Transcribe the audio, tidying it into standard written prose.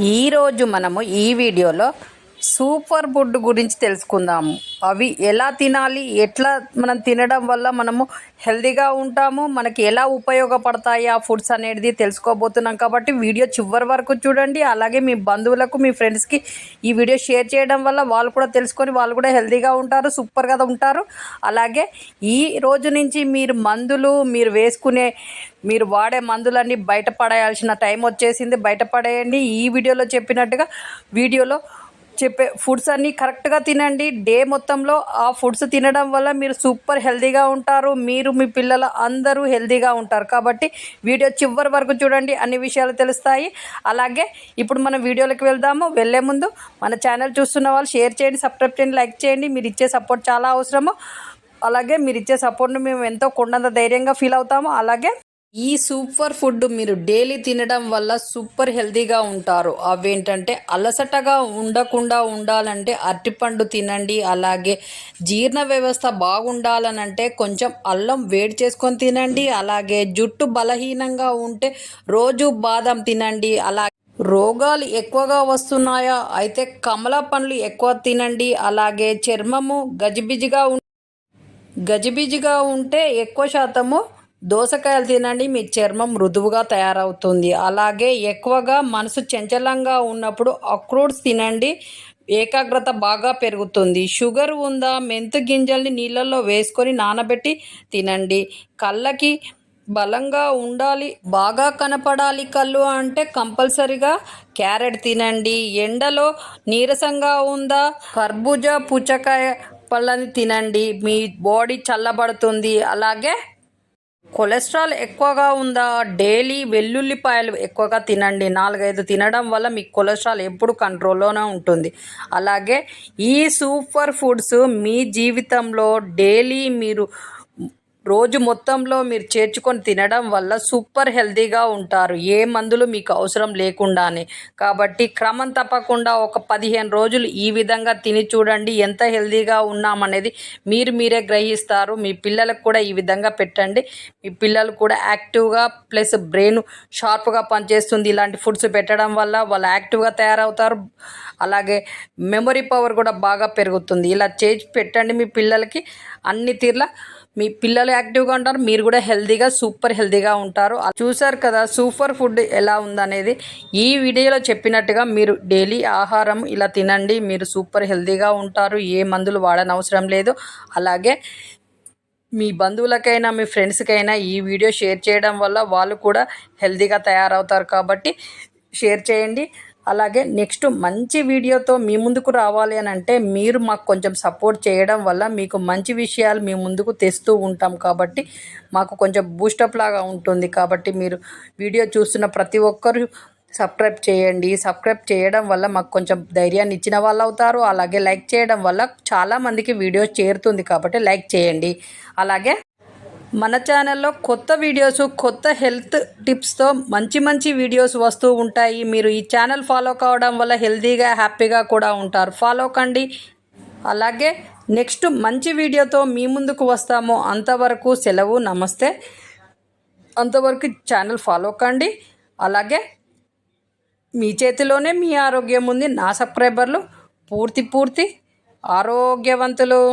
ఈరోజు మనము ఈ వీడియోలో సూపర్ ఫుడ్ గురించి తెలుసుకుందాము. అవి ఎలా తినాలి, ఎట్లా మనం తినడం వల్ల మనము హెల్తీగా ఉంటాము, మనకి ఎలా ఉపయోగపడతాయి ఆ ఫుడ్స్ అనేది తెలుసుకోబోతున్నాం. కాబట్టి వీడియో చివరి వరకు చూడండి. అలాగే మీ బంధువులకు, మీ ఫ్రెండ్స్కి ఈ వీడియో షేర్ చేయడం వల్ల వాళ్ళు కూడా తెలుసుకొని వాళ్ళు కూడా హెల్తీగా ఉంటారు, సూపర్గా ఉంటారు. అలాగే ఈ రోజు నుంచి మీరు వేసుకునే మీరు వాడే మందులన్నీ బయటపడేయాల్సిన టైం వచ్చేసింది. బయటపడేయండి. ఈ వీడియోలో చెప్పే ఫుడ్స్ అన్నీ కరెక్ట్గా తినండి. డే మొత్తంలో ఆ ఫుడ్స్ తినడం వల్ల మీరు సూపర్ హెల్తీగా ఉంటారు. మీరు మీ పిల్లలు అందరూ హెల్తీగా ఉంటారు. కాబట్టి వీడియో చివరి వరకు చూడండి, అన్ని విషయాలు తెలుస్తాయి. అలాగే ఇప్పుడు మనం వీడియోలోకి వెళ్దాము. వెళ్ళే ముందు మన ఛానల్ చూస్తున్న వాళ్ళు షేర్ చేయండి, సబ్స్క్రైబ్ చేయండి, లైక్ చేయండి. మీరు ఇచ్చే సపోర్ట్ చాలా అవసరము. అలాగే మీరు ఇచ్చే సపోర్ట్ని మేము ఎంతో కొండంత ధైర్యంగా ఫీల్ అవుతాము. అలాగే ఈ సూపర్ ఫుడ్ మీరు డైలీ తినడం వల్ల సూపర్ హెల్తీగా ఉంటారు. అవేంటంటే అలసటగా ఉండకుండా ఉండాలంటే అరటిపండు తినండి. అలాగే జీర్ణ వ్యవస్థ బాగుండాలనంటే కొంచెం అల్లం వేడి చేసుకొని తినండి. అలాగే జుట్టు బలహీనంగా ఉంటే రోజు బాదం తినండి. అలాగే రోగాలు ఎక్కువగా వస్తున్నాయా అయితే కమల పండ్లు ఎక్కువ తినండి. అలాగే చర్మము గజిబిజిగా ఉంటే ఎక్కువ శాతము దోసకాయలు తినండి. మీ చర్మం మృదువుగా తయారవుతుంది. అలాగే ఎక్కువగా మనసు చంచలంగా ఉన్నప్పుడు అక్రూట్స్ తినండి. ఏకాగ్రత బాగా పెరుగుతుంది. షుగర్ ఉందా, మెంతు గింజల్ని నీళ్ళల్లో వేసుకొని నానబెట్టి తినండి. కళ్ళకి బలంగా ఉండాలి, బాగా కనపడాలి కళ్ళు అంటే కంపల్సరిగా క్యారెట్ తినండి. ఎండలో నీరసంగా ఉందా, కర్బూజా పుచ్చకాయ పళ్ళని తినండి. మీ బాడీ చల్లబడుతుంది. అలాగే కొలెస్ట్రాల్ ఎక్కువగా ఉందా, డైలీ వెల్లుల్లిపాయలు ఎక్కువగా తినండి. 4-5 తినడం వల్ల మీ కొలెస్ట్రాల్ ఎప్పుడు కంట్రోల్లోనే ఉంటుంది. అలాగే ఈ సూపర్ ఫుడ్స్ మీ జీవితంలో డైలీ మీరు రోజు మొత్తంలో మీరు చేర్చుకొని తినడం వల్ల సూపర్ హెల్తీగా ఉంటారు, ఏ మందులు మీకు అవసరం లేకుండానే. కాబట్టి క్రమం తప్పకుండా ఒక 15 రోజులు ఈ విధంగా తిని చూడండి. ఎంత హెల్తీగా ఉన్నామనేది మీరే గ్రహిస్తారు. మీ పిల్లలకు కూడా ఈ విధంగా పెట్టండి. మీ పిల్లలు కూడా యాక్టివ్గా ప్లస్ బ్రెయిన్ షార్ప్గా పనిచేస్తుంది. ఇలాంటి ఫుడ్స్ పెట్టడం వల్ల వాళ్ళు యాక్టివ్గా తయారవుతారు. అలాగే మెమరీ పవర్ కూడా బాగా పెరుగుతుంది. ఇలా చేసి పెట్టండి మీ పిల్లలకి. అన్ని తీర్ల మీ పిల్లలు యాక్టివ్గా ఉంటారు, మీరు కూడా సూపర్ హెల్తీగా ఉంటారు. చూసారు కదా సూపర్ ఫుడ్ ఎలా ఉందనేది. ఈ వీడియోలో చెప్పినట్టుగా మీరు డైలీ ఆహారం ఇలా తినండి, మీరు సూపర్ హెల్తీగా ఉంటారు. ఏ మందులు వాడనవసరం లేదు. అలాగే మీ బంధువులకైనా మీ ఫ్రెండ్స్కైనా ఈ వీడియో షేర్ చేయడం వల్ల వాళ్ళు కూడా హెల్తీగా తయారవుతారు. కాబట్టి షేర్ చేయండి. అలాగే నెక్స్ట్ మంచి వీడియోతో మీ ముందుకు రావాలి అని అంటే మీరు మాకు కొంచెం సపోర్ట్ చేయడం వల్ల మీకు మంచి విషయాలు మీ ముందుకు తెస్తూ ఉంటాం. కాబట్టి మాకు కొంచెం బూస్టప్ లాగా ఉంటుంది. కాబట్టి మీరు వీడియో చూస్తున్న ప్రతి ఒక్కరు సబ్స్క్రైబ్ చేయండి. సబ్స్క్రైబ్ చేయడం వల్ల మాకు కొంచెం ధైర్యాన్ని ఇచ్చిన వాళ్ళు అవుతారు. అలాగే లైక్ చేయడం వల్ల చాలామందికి వీడియో చేరుతుంది. కాబట్టి లైక్ చేయండి. అలాగే మన ఛానల్లో కొత్త వీడియోస్, కొత్త హెల్త్ టిప్స్తో మంచి వీడియోస్ వస్తూ ఉంటాయి. మీరు ఈ ఛానల్ ఫాలో కావడం వల్ల హెల్తీగా, హ్యాపీగా కూడా ఉంటారు. ఫాలో కండి. అలాగే నెక్స్ట్ మంచి వీడియోతో మీ ముందుకు వస్తాము. అంతవరకు సెలవు, నమస్తే. అంతవరకు ఛానల్ ఫాలో కండి. అలాగే మీ చేతిలోనే మీ ఆరోగ్యం ఉంది. నా సబ్స్క్రైబర్లు పూర్తి ఆరోగ్యవంతులు.